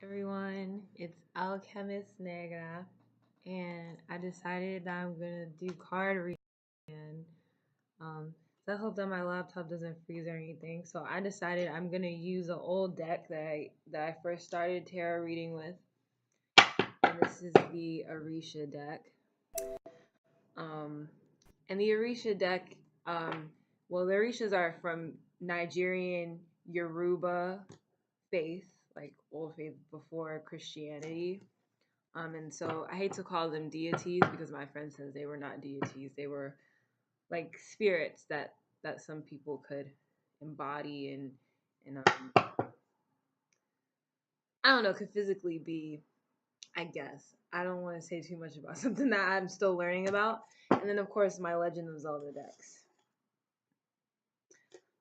Everyone, it's Alchemist Negra, and I decided that I'm gonna do card reading. So I hope that my laptop doesn't freeze or anything. So I decided I'm gonna use an old deck that I first started tarot reading with, and this is the Arisha deck. Um, and the Arisha deck, well, the Orishas are from Nigerian Yoruba faith, like old faith before Christianity. And so I hate to call them deities because my friend says they were not deities. They were like spirits that some people could embody and I don't know, could physically be, I guess. I don't want to say too much about something that I'm still learning about. And then of course my Legend of Zelda decks.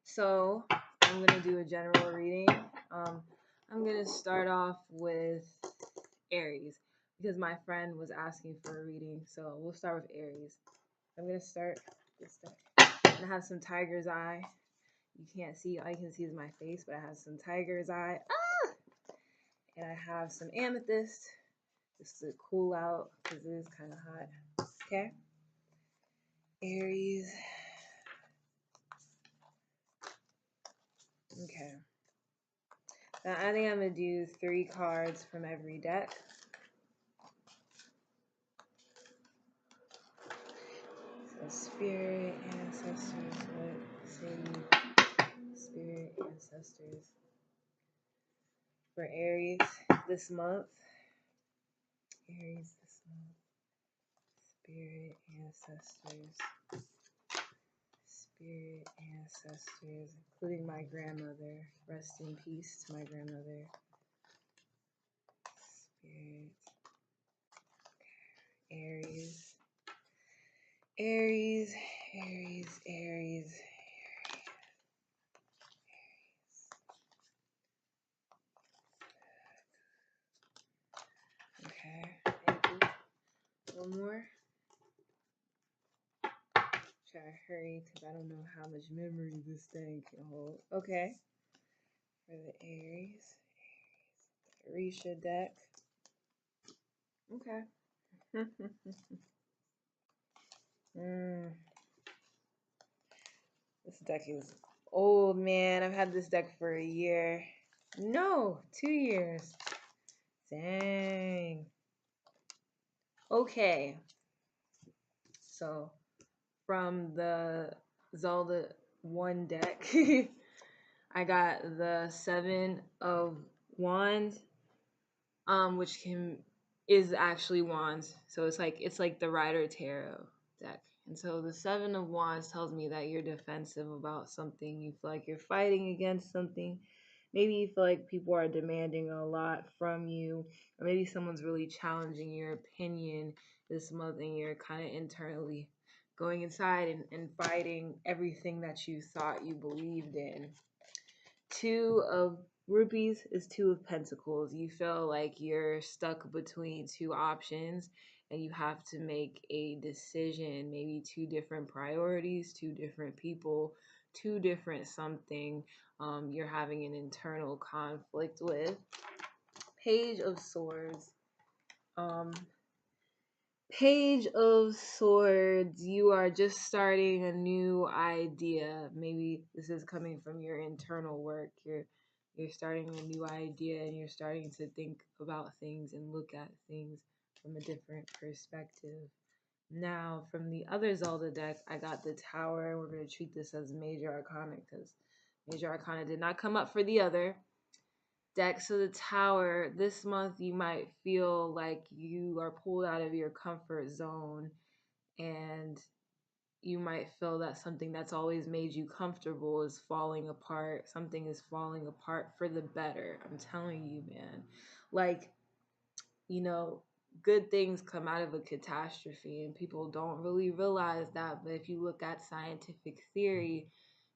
So I'm gonna do a general reading. I'm gonna start off with Aries because my friend was asking for a reading. So we'll start with Aries. I'm gonna start this deck. And I have some tiger's eye. You can't see, all you can see is my face, but I have some tiger's eye. Ah! And I have some amethyst just to cool out because it is kind of hot. Okay. Aries. Okay. Now I think I'm gonna do 3 cards from every deck. So spirit, ancestors, what say you? Spirit, ancestors. For Aries this month. Aries this month. Spirit, ancestors. Spirit, ancestors, including my grandmother. Rest in peace to my grandmother. Spirit. Aries. Aries, Aries, Aries, Aries. Okay, thank you. One more. Try to hurry because I don't know how much memory this thing can hold. Okay. For the Aries. Arisha deck. Okay. This deck is old, man. I've had this deck for a year. No, 2 years. Dang. Okay. So from the Zelda 1 deck, I got the 7 of Wands, which is actually Wands. So it's like the Rider Tarot deck. And so the 7 of Wands tells me that you're defensive about something. You feel like you're fighting against something. Maybe you feel like people are demanding a lot from you, or maybe someone's really challenging your opinion this month and you're kind of internally going inside and fighting everything that you thought you believed in. 2 of Rupees is 2 of Pentacles. You feel like you're stuck between 2 options and you have to make a decision, maybe 2 different priorities, 2 different people, 2 different something you're having an internal conflict with. Page of Swords. Page of Swords, you are just starting a new idea. Maybe this is coming from your internal work. You're starting a new idea and you're starting to think about things and look at things from a different perspective. Now, from the other Zelda deck, I got the Tower. We're going to treat this as Major Arcana because Major Arcana did not come up for the other deck. So the Tower, this month you might feel like you are pulled out of your comfort zone and you might feel that something that's always made you comfortable is falling apart. Something is falling apart for the better. I'm telling you, man. Like, you know, good things come out of a catastrophe and people don't really realize that. But if you look at scientific theory,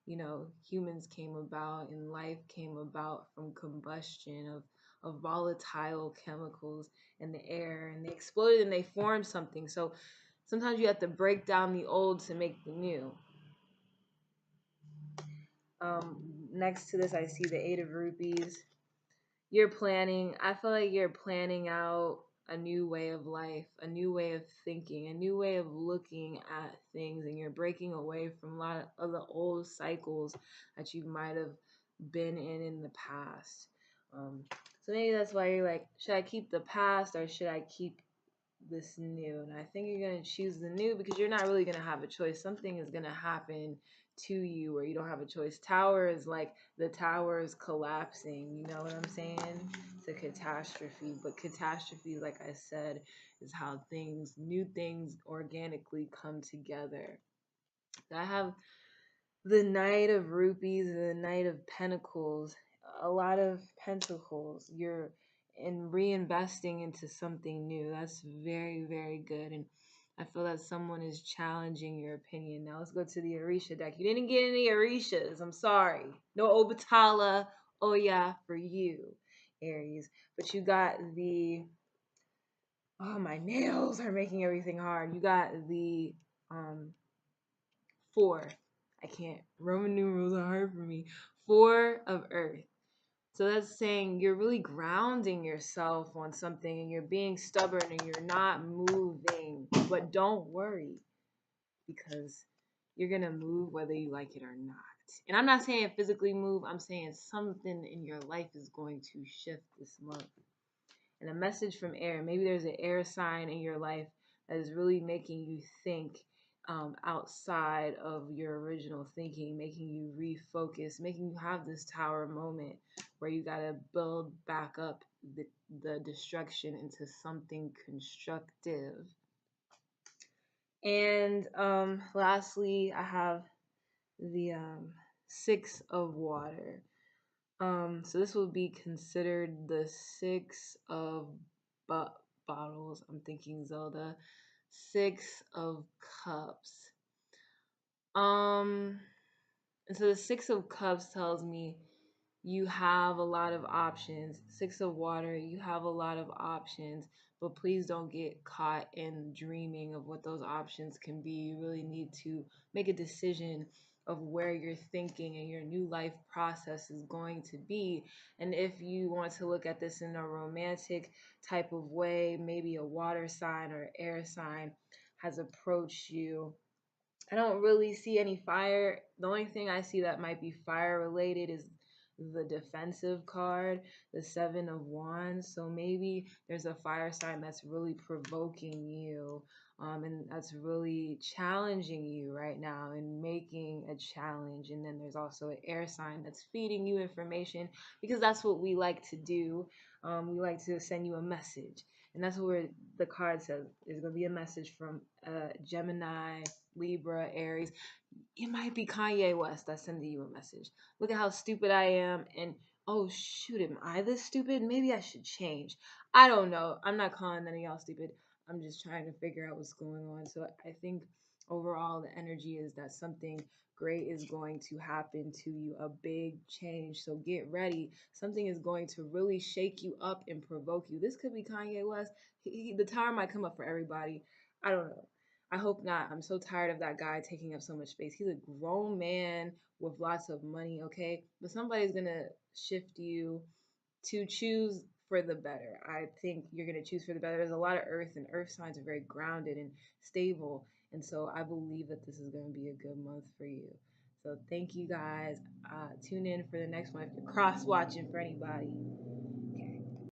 you know, humans came about and life came about from combustion of volatile chemicals in the air, and they exploded and they formed something. So sometimes you have to break down the old to make the new. Next to this, I see the 8 of Rupees. you're planning, I feel like you're planning out a new way of life, a new way of thinking, a new way of looking at things, and you're breaking away from a lot of the old cycles that you might have been in the past. So maybe that's why you're like, should I keep the past or should I keep this new? And I think you're going to choose the new because you're not really going to have a choice. Something is going to happen to you where you don't have a choice. Tower is like the tower is collapsing. You know what I'm saying? It's a catastrophe. But catastrophe, like I said, is how new things organically come together. I have the Knight of Rupees and the Knight of Pentacles, a lot of pentacles. You're in reinvesting into something new. That's very, very good. And I feel that someone is challenging your opinion. Now let's go to the Orisha deck. You didn't get any Orishas. I'm sorry. No Obatala Oya for you, Aries. But you got the, oh, my nails are making everything hard. You got the 4. I can't. Roman numerals are hard for me. 4 of Earth. So that's saying you're really grounding yourself on something and you're being stubborn and you're not moving. But don't worry because you're going to move whether you like it or not. And I'm not saying physically move. I'm saying something in your life is going to shift this month. And a message from air. Maybe there's an air sign in your life that is really making you think outside of your original thinking, making you refocus, making you have this tower moment where you got to build back up the destruction into something constructive. And lastly, I have the 6 of water. So this will be considered the 6 of bottles. I'm thinking Zelda. 6 of cups. And so the 6 of cups tells me you have a lot of options. 6 of water, you have a lot of options, but please don't get caught in dreaming of what those options can be. You really need to make a decision of where your thinking and your new life process is going to be. And if you want to look at this in a romantic type of way, maybe a water sign or air sign has approached you. I don't really see any fire. The only thing I see that might be fire related is the defensive card, the 7 of Wands. So maybe there's a fire sign that's really provoking you, and that's really challenging you right now and making a challenge. And then there's also an air sign that's feeding you information because that's what we like to do. We like to send you a message. And that's where the card says there's going to be a message from Gemini, Libra, Aries. It might be Kanye West that's sending you a message. Look at how stupid I am. And oh, shoot, am I this stupid? Maybe I should change. I don't know. I'm not calling none of y'all stupid. I'm just trying to figure out what's going on. So I think overall the energy is that something great is going to happen to you, a big change. So get ready. Something is going to really shake you up and provoke you. This could be Kanye West. The tower might come up for everybody. I don't know. I hope not. I'm so tired of that guy taking up so much space. He's a grown man with lots of money, okay? But somebody's gonna shift you to choose for the better. I think you're gonna choose for the better. There's a lot of earth, and earth signs are very grounded and stable. And so I believe that this is gonna be a good month for you. So thank you guys. Tune in for the next one if you're cross watching for anybody.